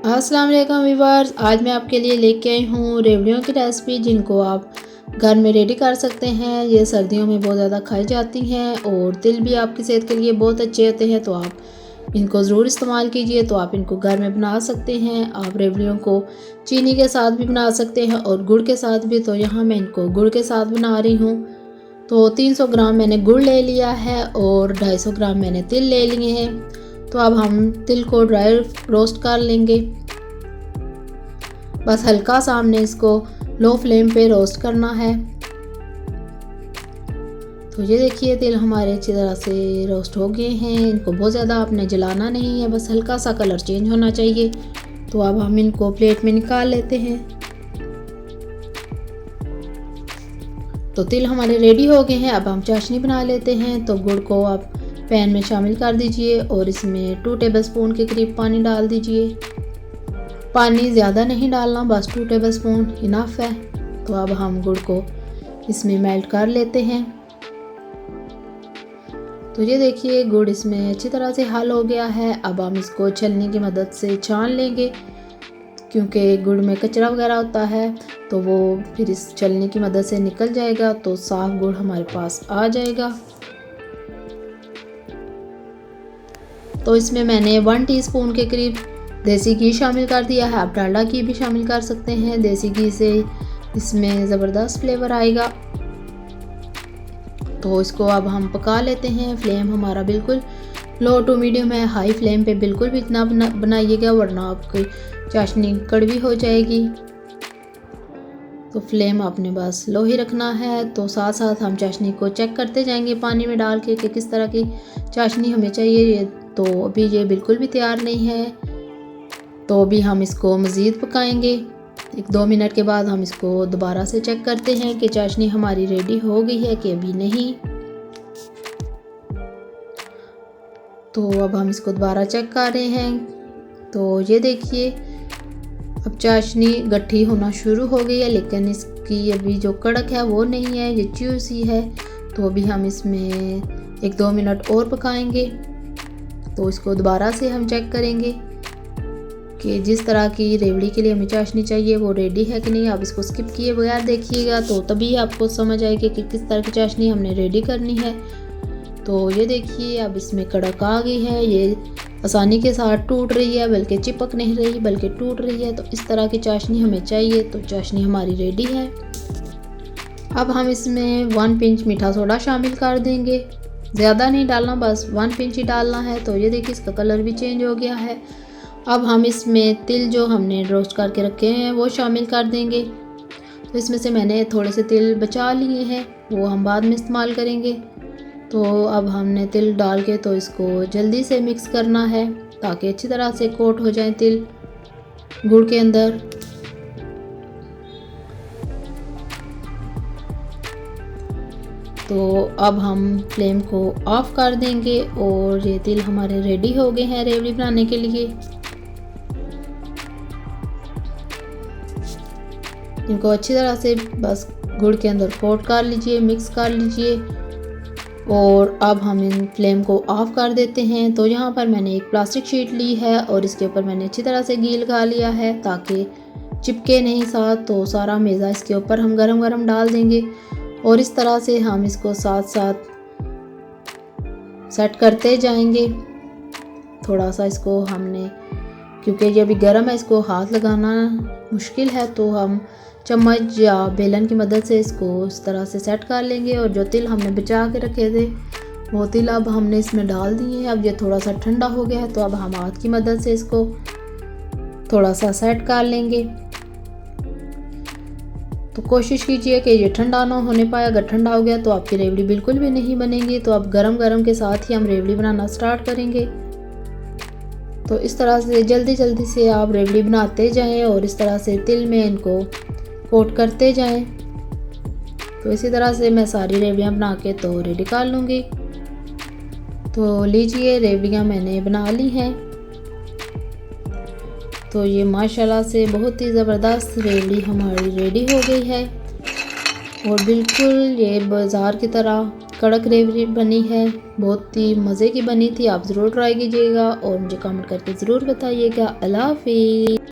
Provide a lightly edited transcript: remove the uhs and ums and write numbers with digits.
अस्सलाम वालेकुम व्यूअर्स, आज मैं आपके लिए लेके आई हूँ रेवड़ियों की रेसिपी जिनको आप घर में रेडी कर सकते हैं। ये सर्दियों में बहुत ज़्यादा खाई जाती हैं और तिल भी आपकी सेहत के लिए बहुत अच्छे होते हैं, तो आप इनको ज़रूर इस्तेमाल कीजिए। तो आप इनको घर में बना सकते हैं। आप रेवड़ियों को चीनी के साथ भी बना सकते हैं और गुड़ के साथ भी। तो यहाँ मैं इनको गुड़ के साथ बना रही हूँ। तो 300 ग्राम मैंने गुड़ ले लिया है और 250 ग्राम मैंने तिल ले लिए हैं। तो अब हम तिल को ड्राई रोस्ट कर लेंगे। बस हल्का सा हमने इसको लो फ्लेम पे रोस्ट करना है। तो ये देखिए तिल हमारे अच्छी तरह से रोस्ट हो गए हैं। इनको बहुत ज़्यादा आपने जलाना नहीं है, बस हल्का सा कलर चेंज होना चाहिए। तो अब हम इनको प्लेट में निकाल लेते हैं। तो तिल हमारे रेडी हो गए हैं। अब हम चाशनी बना लेते हैं। तो गुड़ को आप पैन में शामिल कर दीजिए और इसमें 2 टेबलस्पून के करीब पानी डाल दीजिए। पानी ज़्यादा नहीं डालना, बस 2 टेबलस्पून इनफ है। तो अब हम गुड़ को इसमें मेल्ट कर लेते हैं। तो ये देखिए गुड़ इसमें अच्छी तरह से हल हो गया है। अब हम इसको छलनी की मदद से छान लेंगे, क्योंकि गुड़ में कचरा वगैरह होता है तो वो फिर इस छलनी की मदद से निकल जाएगा, तो साफ गुड़ हमारे पास आ जाएगा। तो इसमें मैंने 1 टीस्पून के करीब देसी घी शामिल कर दिया है। आप डालडा घी भी शामिल कर सकते हैं। देसी घी से इसमें ज़बरदस्त फ्लेवर आएगा। तो इसको अब हम पका लेते हैं। फ्लेम हमारा बिल्कुल लो टू मीडियम है। हाई फ्लेम पे बिल्कुल भी इतना बनाइएगा, वरना आपकी चाशनी कड़वी हो जाएगी। तो फ्लेम आपने बस लो ही रखना है। तो साथ साथ हम चाशनी को चेक करते जाएंगे पानी में डाल के कि किस तरह की चाशनी हमें चाहिए। तो अभी ये बिल्कुल भी तैयार नहीं है, तो अभी हम इसको मज़ीद पकाएंगे। 1-2 मिनट के बाद हम इसको दोबारा से चेक करते हैं कि चाशनी हमारी रेडी हो गई है कि अभी नहीं। तो अब हम इसको दोबारा चेक कर रहे हैं। तो ये देखिए अब चाशनी गट्ठी होना शुरू हो गई है, लेकिन इसकी अभी जो कड़क है वो नहीं है, ये च्यूसी है। तो अभी हम इसमें 1-2 मिनट और पकाएंगे। तो इसको दोबारा से हम चेक करेंगे कि जिस तरह की रेवड़ी के लिए हमें चाशनी चाहिए वो रेडी है कि नहीं। आप इसको स्किप किए बगैर देखिएगा, तो तभी आपको समझ आएगी कि किस तरह की चाशनी हमने रेडी करनी है। तो ये देखिए अब इसमें कड़क आ गई है। ये आसानी के साथ टूट रही है, बल्कि चिपक नहीं रही बल्कि टूट रही है। तो इस तरह की चाशनी हमें चाहिए। तो चाशनी हमारी रेडी है। अब हम इसमें 1 पिंच मीठा सोडा शामिल कर देंगे। ज़्यादा नहीं डालना, बस 1 पिंच ही डालना है। तो ये देखिए इसका कलर भी चेंज हो गया है। अब हम इसमें तिल जो हमने रोस्ट करके रखे हैं वो शामिल कर देंगे। तो इसमें से मैंने थोड़े से तिल बचा लिए हैं, वो हम बाद में इस्तेमाल करेंगे। तो अब हमने तिल डाल के तो इसको जल्दी से मिक्स करना है, ताकि अच्छी तरह से कोट हो जाए तिल गुड़ के अंदर। तो अब हम फ्लेम को ऑफ कर देंगे और ये तिल हमारे रेडी हो गए हैं रेवड़ी बनाने के लिए। इनको अच्छी तरह से बस गुड़ के अंदर कोट कर लीजिए, मिक्स कर लीजिए। और अब हम इन फ्लेम को ऑफ कर देते हैं। तो यहाँ पर मैंने एक प्लास्टिक शीट ली है और इसके ऊपर मैंने अच्छी तरह से घी लगा लिया है, ताकि चिपके नहीं साथ। तो सारा मेज़ा इसके ऊपर हम गरम गरम डाल देंगे और इस तरह से हम इसको साथ साथ सेट करते जाएंगे। थोड़ा सा इसको हमने, क्योंकि ये अभी गर्म है, इसको हाथ लगाना मुश्किल है, तो हम चम्मच या बेलन की मदद से इसको इस तरह से सेट कर लेंगे। और जो तिल हमने बचा के रखे थे वो तिल अब हमने इसमें डाल दिए हैं। अब ये थोड़ा सा ठंडा हो गया है, तो अब हम हाथ की मदद से इसको थोड़ा सा सेट कर लेंगे। तो कोशिश कीजिए कि ये ठंडा ना होने पाए। अगर ठंडा हो गया तो आपकी रेवड़ी बिल्कुल भी नहीं बनेगी। तो अब गरम गरम के साथ ही हम रेवड़ी बनाना स्टार्ट करेंगे। तो इस तरह से जल्दी जल्दी से आप रेवड़ी बनाते जाएं और इस तरह से तिल में इनको कोट करते जाएं। तो इसी तरह से मैं सारी रेवड़ियाँ बना के तो रेडी कर लूँगी। तो लीजिए रेवड़ियाँ मैंने बना ली हैं। तो ये माशाल्लाह से बहुत ही ज़बरदस्त रेवड़ी हमारी रेडी हो गई है और बिल्कुल ये बाज़ार की तरह कड़क ग्रेवी बनी है, बहुत ही मज़े की बनी थी। आप ज़रूर ट्राई कीजिएगा और मुझे कमेंट करके ज़रूर बताइएगा। अल्लाह हाफिज़।